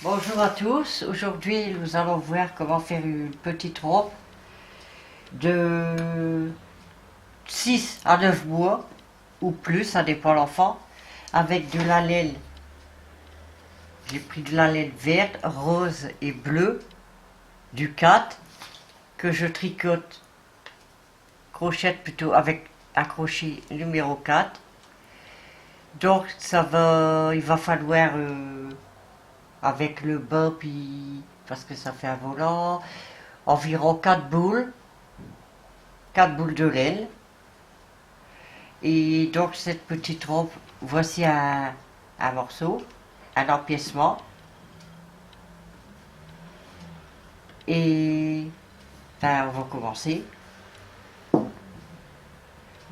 Bonjour à tous, aujourd'hui nous allons voir comment faire une petite robe de 6 à 9 mois ou plus, ça dépend de l'enfant, avec de la laine. J'ai pris de la laine verte, rose et bleue, du 4 que je tricote, crochette plutôt avec un crochet numéro 4. Donc il va falloir avec le bas puis parce que ça fait un volant, environ 4 boules de laine. Et donc cette petite robe, voici un morceau, un empiècement. Et ben, on va commencer.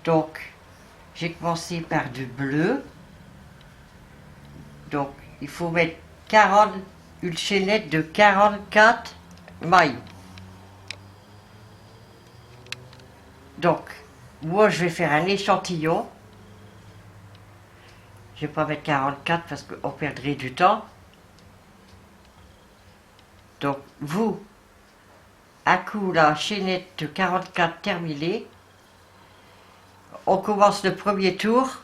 Donc j'ai commencé par du bleu. Donc il faut mettre une chaînette de 44 mailles. Donc moi je vais faire un échantillon. Je ne vais pas mettre 44 parce qu'on perdrait du temps. Donc vous, à coup la chaînette de 44 terminée, on commence le premier tour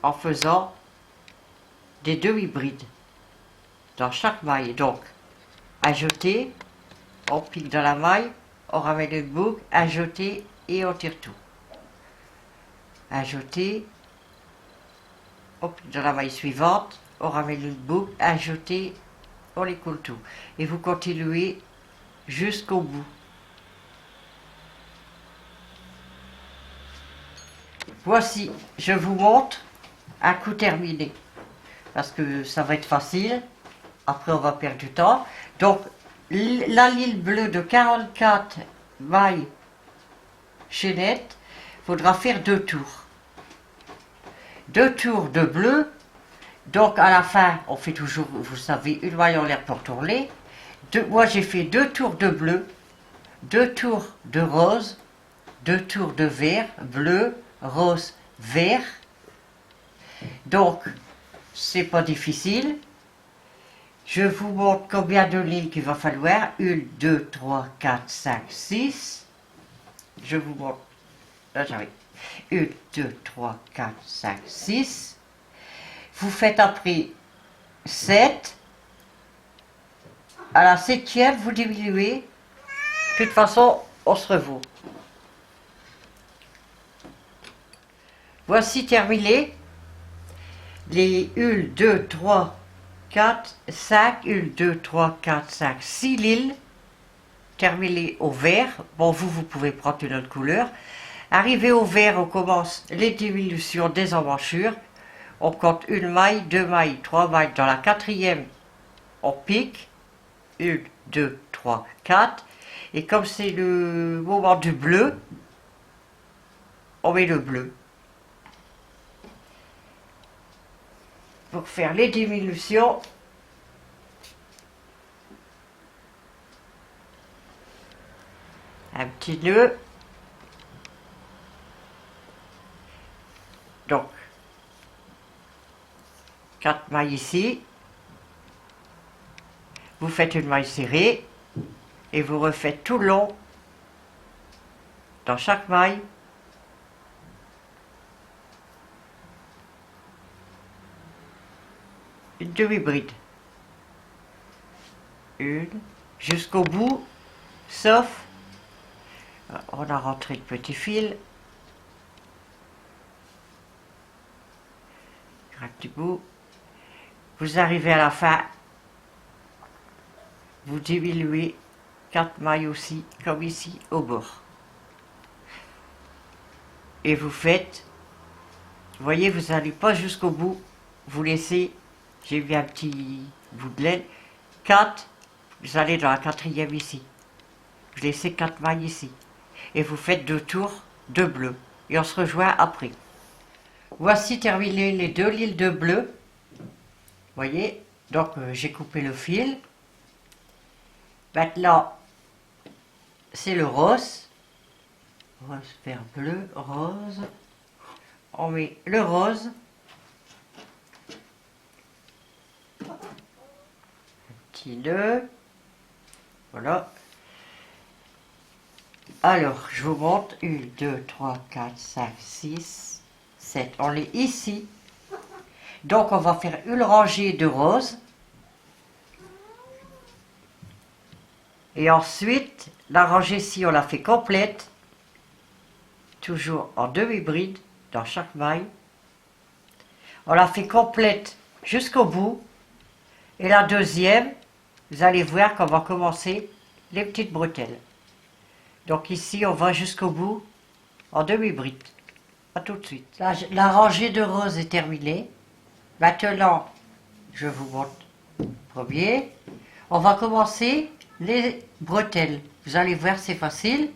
en faisant des demi-brides dans chaque maille. Donc, ajouter, on pique dans la maille, on ramène une boucle, ajouter et on tire tout. Ajouter, on pique dans la maille suivante, on ramène une boucle, ajouter, on écoule tout. Et vous continuez jusqu'au bout. Voici, je vous montre un coup terminé. Parce que ça va être facile. Après, on va perdre du temps. Donc, la ligne bleue de 44 mailles chaînettes, il faudra faire 2 tours. 2 tours de bleu. Donc, à la fin, on fait toujours, vous savez, une maille en l'air pour tourner. Moi, j'ai fait 2 tours de bleu, 2 tours de rose, 2 tours de vert, bleu, rose, vert. Donc, c'est pas difficile. Je vous montre combien de lignes qu'il va falloir. 1, 2, 3, 4, 5, 6. Je vous montre. Là, j'arrive. 1, 2, 3, 4, 5, 6. Vous faites après 7. À la 7e, vous diminuez. De toute façon, on se revoit. Voici terminé. Les 1, 2, 3, 4, 5, 1, 2, 3, 4, 5, 6 lignes terminées au vert. Bon, vous pouvez prendre une autre couleur. Arrivé au vert, on commence les diminutions des emmanchures. On compte une maille, 2 mailles, 3 mailles. Dans la 4e, on pique. 1, 2, 3, 4. Et comme c'est le moment du bleu, on met le bleu. Pour faire les diminutions, un petit nœud. Donc, 4 mailles ici. Vous faites une maille serrée et vous refaites tout le long dans chaque maille. Une demi-bride. Une, jusqu'au bout, sauf, on a rentré le petit fil. Un petit bout. Vous arrivez à la fin, vous diminuez 4 mailles aussi, comme ici, au bord. Et vous faites, vous voyez, vous n'allez pas jusqu'au bout, vous laissez, j'ai mis un petit bout de laine, 4, vous allez dans la 4e ici. Vous laissez 4 mailles ici. Et vous faites 2 tours de bleu. Et on se rejoint après. Voici terminé les 2 lignes de bleu. Vous voyez, donc j'ai coupé le fil. Maintenant, c'est le rose. Rose, vert, bleu, rose. On met le rose. petit nœud. Voilà. Alors, je vous montre. 1, 2, 3, 4, 5, 6, 7. On est ici. Donc, on va faire une rangée de roses. Et ensuite, la rangée ici, on la fait complète. Toujours en demi-bride dans chaque maille. On la fait complète jusqu'au bout. Et la deuxième, vous allez voir qu'on va commencer les petites bretelles. Donc ici, on va jusqu'au bout en demi-bride. A tout de suite. La rangée de roses est terminée. Maintenant, je vous montre le premier. On va commencer les bretelles. Vous allez voir, c'est facile.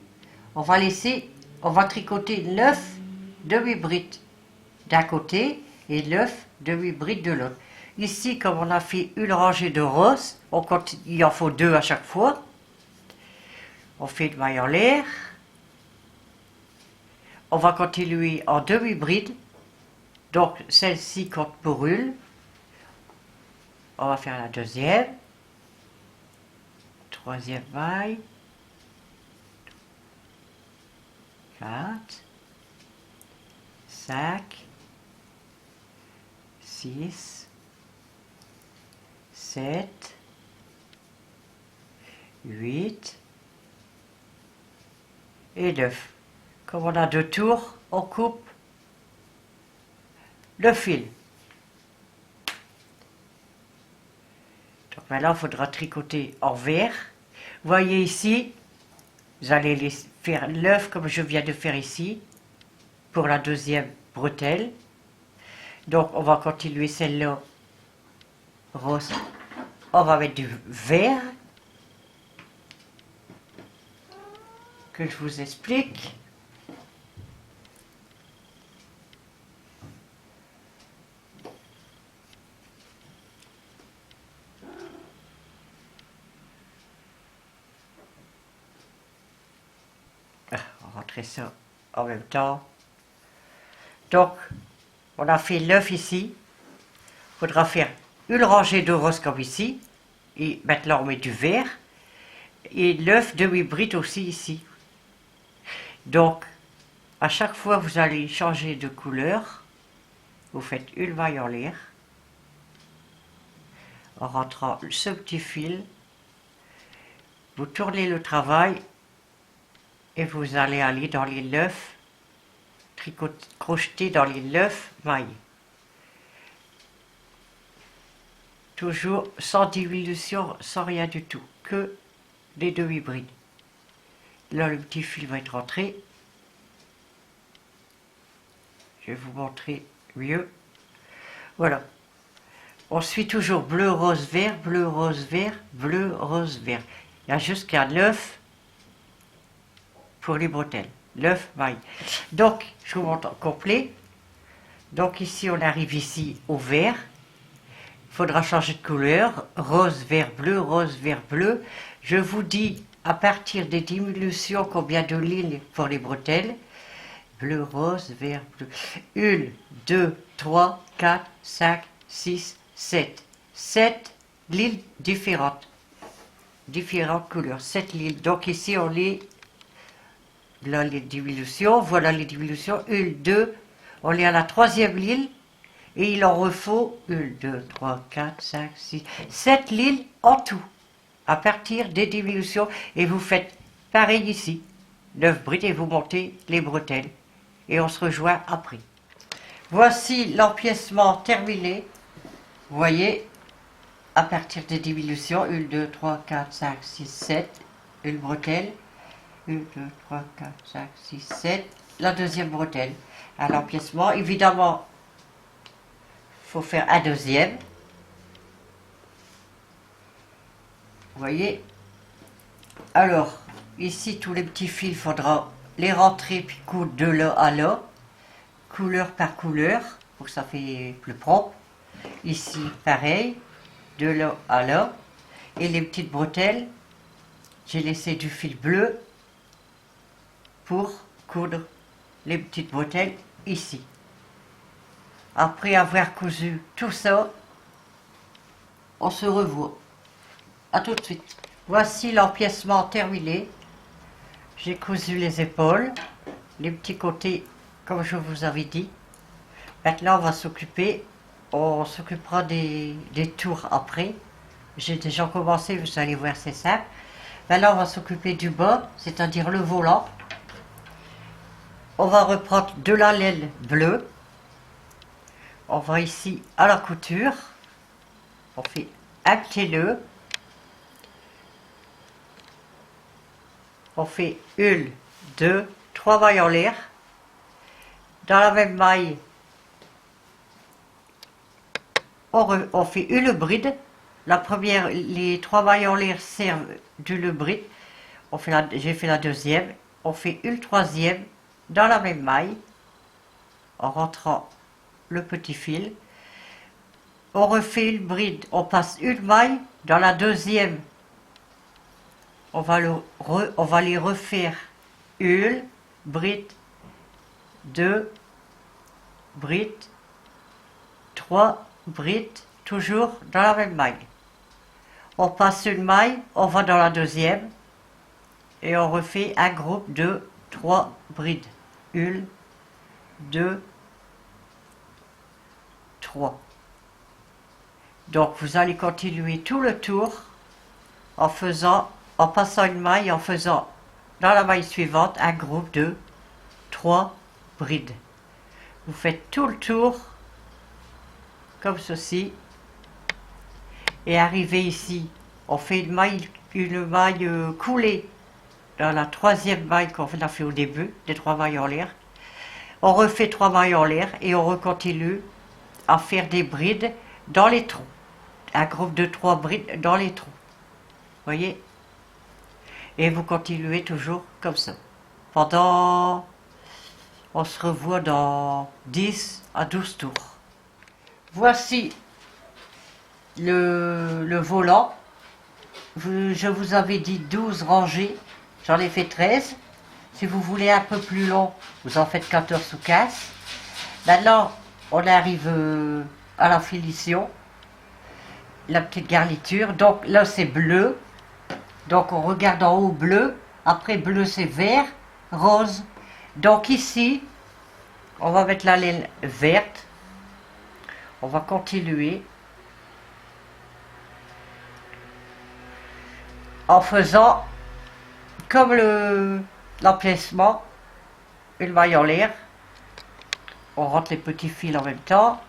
On va tricoter 9 demi-brides d'un côté et 9 demi-brides de l'autre. Ici, comme on a fait une rangée de roses, il en faut 2 à chaque fois. On fait une maille en l'air. On va continuer en demi-bride. Donc, celle-ci compte pour une. On va faire la deuxième. Troisième maille. 4. 5. 6. 7. 8. Et 9. Comme on a 2 tours, on coupe le fil. Donc maintenant, il faudra tricoter en vert. Vous voyez ici, vous allez faire l'œuf comme je viens de faire ici, pour la deuxième bretelle. Donc on va continuer celle-là, rose. On va mettre du vert, que je vous explique. On va rentrer ça en même temps. Donc, on a fait l'œuf ici. Il faudra faire une rangée de roses comme ici. Et maintenant, on met du vert. Et l'œuf demi-bride aussi ici. Donc, à chaque fois, vous allez changer de couleur. Vous faites une maille en l'air. En rentrant ce petit fil. Vous tournez le travail. Et vous allez aller dans les 9, crocheter dans les 9 mailles. Toujours sans diminution, sans rien du tout, que les demi-brides. Là, le petit fil va être rentré. Je vais vous montrer mieux. Voilà. On suit toujours bleu, rose, vert, bleu, rose, vert, bleu, rose, vert. Il y a jusqu'à 9 pour les bretelles. 9 mailles. Donc, je vous montre en complet. Donc ici, on arrive ici au vert. Il faudra changer de couleur. Rose, vert, bleu, rose, vert, bleu. Je vous dis à partir des diminutions combien de lignes pour les bretelles. Bleu, rose, vert, bleu. 1, 2, 3, 4, 5, 6, 7. 7 lignes différentes. Différentes couleurs. 7 lignes. Donc ici, on est... Là, les diminutions. Voilà les diminutions. 1, 2. On est à la 3e ligne. Et il en refaut 1, 2, 3, 4, 5, 6, 7 lignes en tout. À partir des diminutions. Et vous faites pareil ici. 9 brides et vous montez les bretelles. Et on se rejoint après. Voici l'empiècement terminé. Vous voyez, à partir des diminutions, 1, 2, 3, 4, 5, 6, 7, une bretelle. 1, 2, 3, 4, 5, 6, 7. La deuxième bretelle. À l'empiècement, évidemment, il faut faire un deuxième. Vous voyez. Alors, ici, tous les petits fils, il faudra les rentrer puis coudre de là à là, couleur par couleur, pour que ça fait plus propre. Ici, pareil, de là à là. Et les petites bretelles, j'ai laissé du fil bleu pour coudre les petites bretelles ici. Après avoir cousu tout ça, on se revoit. À tout de suite. Voici l'empiècement terminé. J'ai cousu les épaules, les petits côtés comme je vous avais dit. Maintenant on s'occupera des tours après. J'ai déjà commencé, vous allez voir, c'est simple. Maintenant on va s'occuper du bas, c'est-à-dire le volant. On va reprendre de la laine bleue. On va ici à la couture. On fait un petit nœud. On fait 1, 2, 3 mailles en l'air. Dans la même maille, on fait une bride. La première, les 3 mailles en l'air servent d'une bride. J'ai fait la deuxième. On fait une troisième dans la même maille en rentrant le petit fil. On refait une bride. On passe une maille dans la deuxième. On va les refaire une bride, 2 brides, 3 brides, toujours dans la même maille. On passe une maille, on va dans la deuxième et on refait un groupe de 3 brides. 1, 2, 3. Donc vous allez continuer tout le tour en passant une maille, en faisant dans la maille suivante un groupe de 3 brides. Vous faites tout le tour comme ceci et arrivé ici, on fait une maille coulée dans la troisième maille qu'on a fait au début, des 3 mailles en l'air. On refait 3 mailles en l'air et on recontinue à faire des brides dans les trous. Un groupe de 3 brides dans les trous. Voyez? Et vous continuez toujours comme ça. On se revoit dans 10 à 12 tours. Voici le volant. Je vous avais dit 12 rangées. J'en ai fait 13. Si vous voulez un peu plus long, vous en faites 14 ou 15. Maintenant, on arrive à la finition. La petite garniture. Donc là, c'est bleu. Donc on regarde en haut bleu. Après bleu, c'est vert, rose. Donc ici, on va mettre la laine verte. On va continuer en faisant comme l'empiècement, une maille en l'air. On rentre les petits fils en même temps.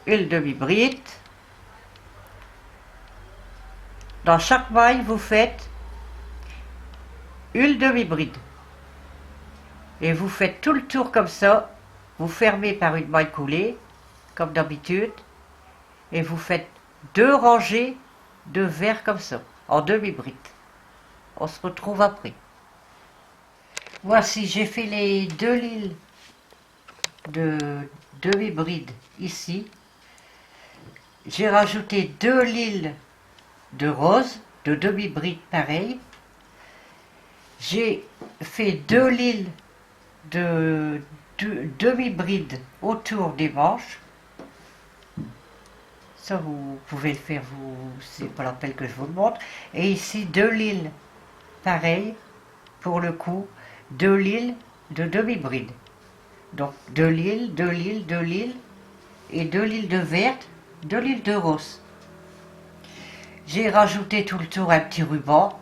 Une demi-bride. Dans chaque maille, vous faites une demi-bride. Et vous faites tout le tour comme ça. Vous fermez par une maille coulée, comme d'habitude. Et vous faites 2 rangées de verre comme ça, en demi-bride. On se retrouve après. Voici, j'ai fait les 2 lignes de demi-bride ici. J'ai rajouté 2 lignes de rose, de demi-bride pareil. J'ai fait 2 lignes de demi-bride autour des manches. Ça, vous pouvez le faire, c'est pas la peine que je vous le montre. Et ici, 2 lignes pareil, pour le coup, 2 lignes de demi-bride. Donc 2 lignes, 2 lignes, 2 lignes, et 2 lignes de verte, 2 lignes de rose. J'ai rajouté tout le tour un petit ruban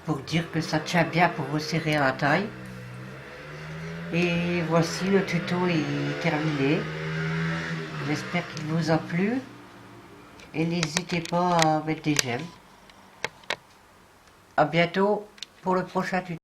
pour dire que ça tient bien pour resserrer à la taille. Et voici, le tuto est terminé. J'espère qu'il vous a plu. Et n'hésitez pas à mettre des j'aime. A bientôt pour le prochain tuto.